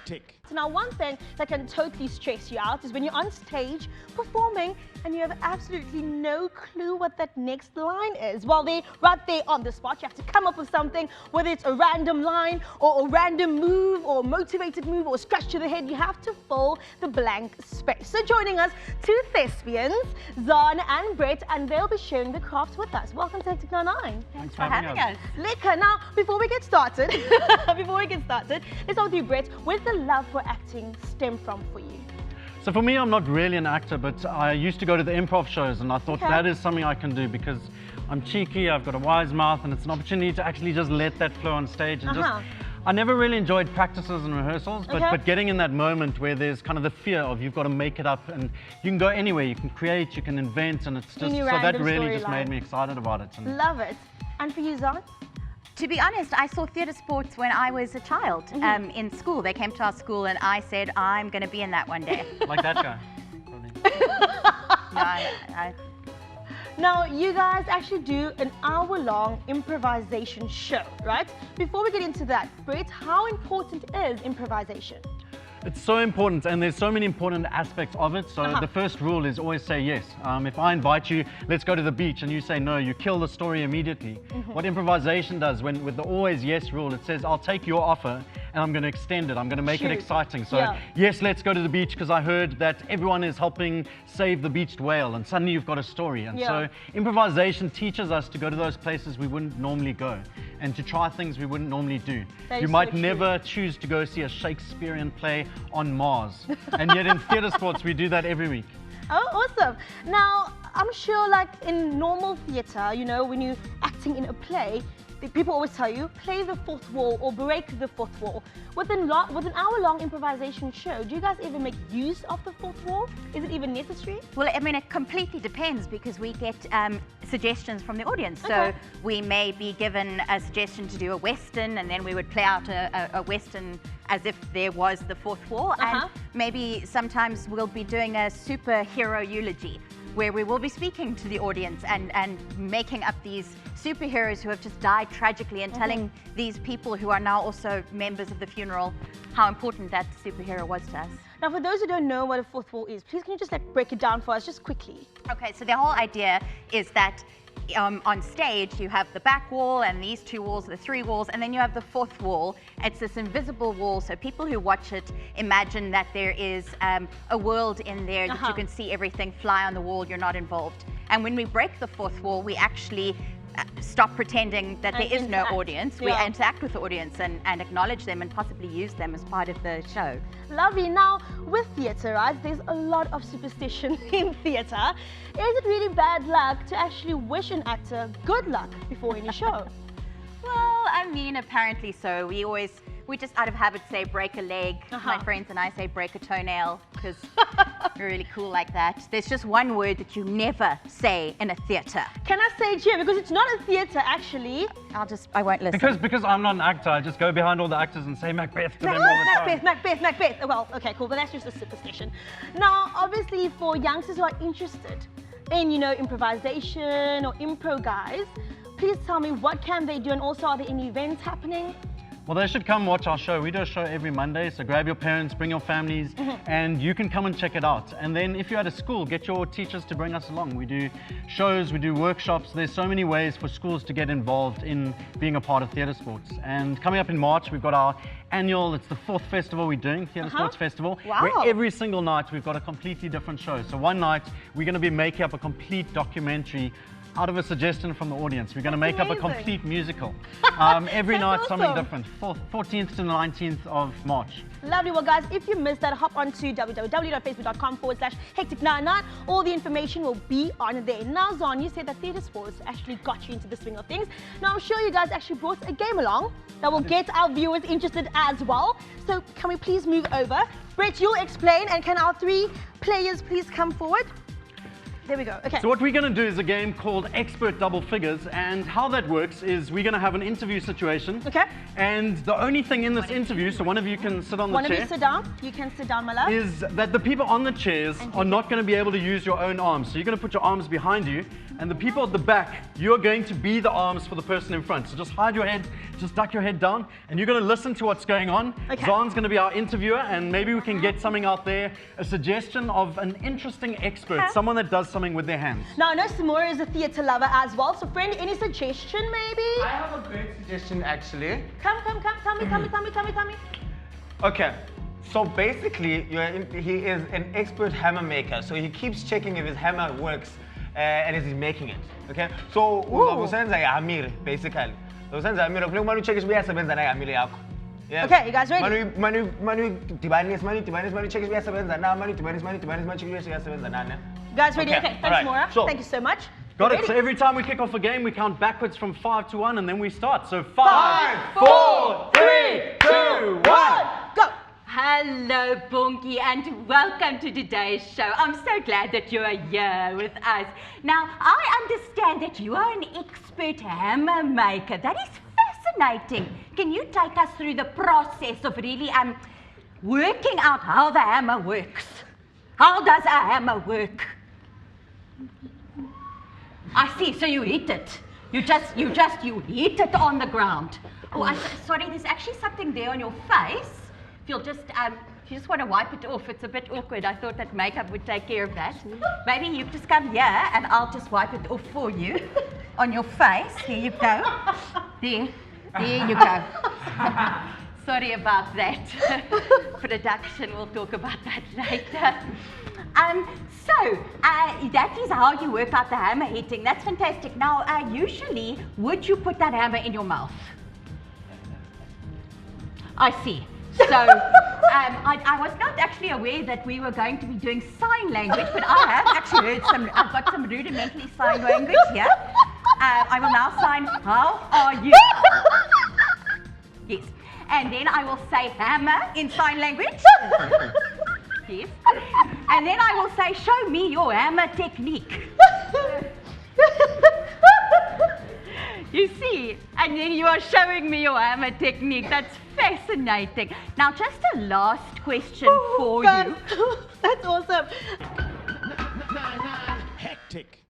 Tick. So now one thing that can totally stress you out is when you're on stage performing and you have absolutely no clue what that next line is. Well, right there on the spot, you have to come up with something, whether it's a random line or a random move or a motivated move or a scratch to the head, you have to fill the blank space. So joining us, two thespians, Zon and Brett, and they'll be sharing the craft with us. Welcome to Hectic 99. Thanks for having us. Lekker. Now, before we get started, let's start with you, Brett. Where's the love for acting stem from for you? So for me, I'm not really an actor, but I used to go to the improv shows and I thought that is something I can do because I'm cheeky, I've got a wise mouth, and it's an opportunity to actually just let that flow on stage and I never really enjoyed practices and rehearsals, but getting in that moment where there's kind of the fear of you've got to make it up, and you can go anywhere, you can create, you can invent, and it's just, so that really just made me excited about it. And love it. And for you, Zon? To be honest, I saw theatre sports when I was a child in school. They came to our school and I said, I'm going to be in that one day. Like that guy. Now, you guys actually do an hour-long improvisation show, right? Before we get into that, Brett, how important is improvisation? It's so important, and there's so many important aspects of it. So the first rule is always say yes. If I invite you, let's go to the beach, and you say no, you kill the story immediately. What improvisation does, with the always yes rule, it says, I'll take your offer and I'm going to extend it. I'm going to make it exciting. So yes, let's go to the beach because I heard that everyone is helping save the beached whale, and suddenly you've got a story. And so improvisation teaches us to go to those places we wouldn't normally go and to try things we wouldn't normally do. You might never choose to go see a Shakespearean play on Mars, and yet in theatre sports we do that every week. Oh, awesome. Now, I'm sure like in normal theatre, you know, when you're acting in a play, people always tell you, play the fourth wall or break the fourth wall. With an hour-long improvisation show, do you guys ever make use of the fourth wall? Is it even necessary? Well, I mean, it completely depends because we get suggestions from the audience. So we may be given a suggestion to do a Western, and then we would play out a Western as if there was the fourth wall. And maybe sometimes we'll be doing a superhero eulogy where we will be speaking to the audience and making up these superheroes who have just died tragically and telling these people who are now also members of the funeral how important that superhero was to us. Now, for those who don't know what a fourth wall is, please can you just like break it down for us just quickly? Okay, so the whole idea is that on stage you have the back wall and these two walls, the three walls, and then you have the fourth wall. It's this invisible wall, so people who watch it imagine that there is a world in there that you can see everything fly on the wall, you're not involved. And when we break the fourth wall, we actually stop pretending that there is no audience. We interact with the audience and acknowledge them and possibly use them as part of the show. Lovely. Now, with theatre, right, there's a lot of superstition in theatre. Is it really bad luck to actually wish an actor good luck before any show? Well, I mean, apparently so. We just out of habit say break a leg. My friends and I say break a toenail because we're really cool like that. There's just one word that you never say in a theatre. Can I say it here? Because it's not a theatre, actually. I won't listen. Because I'm not an actor, I just go behind all the actors and say Macbeth to them all the time. Macbeth. Well, okay, cool, but that's just a superstition. Now, obviously, for youngsters who are interested in, you know, improvisation or Improguise, please tell me what can they do, and also are there any events happening? Well, they should come watch our show. We do a show every Monday, so grab your parents, bring your families, and you can come and check it out. And then if you're at a school, get your teachers to bring us along. We do shows, we do workshops. There's so many ways for schools to get involved in being a part of theatre sports. And coming up in March, we've got our annual, it's the 4th festival we're doing, Theatre Sports Festival, where every single night we've got a completely different show. So one night, we're going to be making up a complete documentary out of a suggestion from the audience. We're going to make up a complete musical. Every night something different. 14th to the 19th of March. Lovely. Well, guys, if you missed that, hop on to www.facebook.com/hectic99. All the information will be on there. Now, Zon, you said that theatre sports actually got you into the swing of things. Now, I'm sure you guys actually brought a game along that will get our viewers interested as well. So, can we please move over? Brett, you'll explain, and can our three players please come forward? There we go. Okay. So what we're going to do is a game called Expert Double Figures, and how that works is we're going to have an interview situation. Okay. And the only thing in this interview, so one of you can sit on the One of chair, you sit down. You can sit down, my love. is that the people on the chairs are not going to be able to use your own arms. So you're going to put your arms behind you, and the people at the back, you're going to be the arms for the person in front. So just hide your head, just duck your head down, and you're going to listen to what's going on. Okay. Zaan's going to be our interviewer, and maybe we can get something out there, a suggestion of an interesting expert, someone that does something with their hands. Now, I know Samora is a theatre lover as well. So, friend, any suggestion maybe? I have a great suggestion actually. Come. Tell me. Okay, so basically he is an expert hammer maker. So he keeps checking if his hammer works and is he making it. Okay, so usenza ihammer basically. Usenza ihammer kumele ucheck ukuthi uyasebenza na ihammer yakho. Yeah. Okay, you guys ready? Manu dibanise check ukuthi uyasebenza na, manu dibanise check ukuthi uyasebenza na. You guys ready? Okay, thanks, alright. Samora. Sure. Thank you so much. Got You it. ready? So every time we kick off a game, we count backwards from 5 to 1, and then we start. So 5, 4, 3, 2, 1. Go. Hello, Bongi, and welcome to today's show. I'm so glad that you are here with us. Now, I understand that you are an expert hammer maker. That is fascinating. Can you take us through the process of really working out how the hammer works? How does a hammer work? I see, so you hit it. You hit it on the ground. Oh, sorry, there's actually something there on your face. If you just want to wipe it off, it's a bit awkward. I thought that makeup would take care of that. Maybe you just come here and I'll just wipe it off for you on your face. Here you go. There you go. Sorry about that. Production, we'll talk about that later. So that is how you work out the hammer hitting. That's fantastic. Now, usually, would you put that hammer in your mouth? I see. So, I was not actually aware that we were going to be doing sign language, but I have actually heard I've got some rudimentary sign language here. I will now sign, how are you? Yes. And then I will say hammer in sign language. Yes. And then I will say, show me your hammer technique. You see, and then you are showing me your hammer technique. That's fascinating. Now, just a last question for you. That's awesome. Hectic.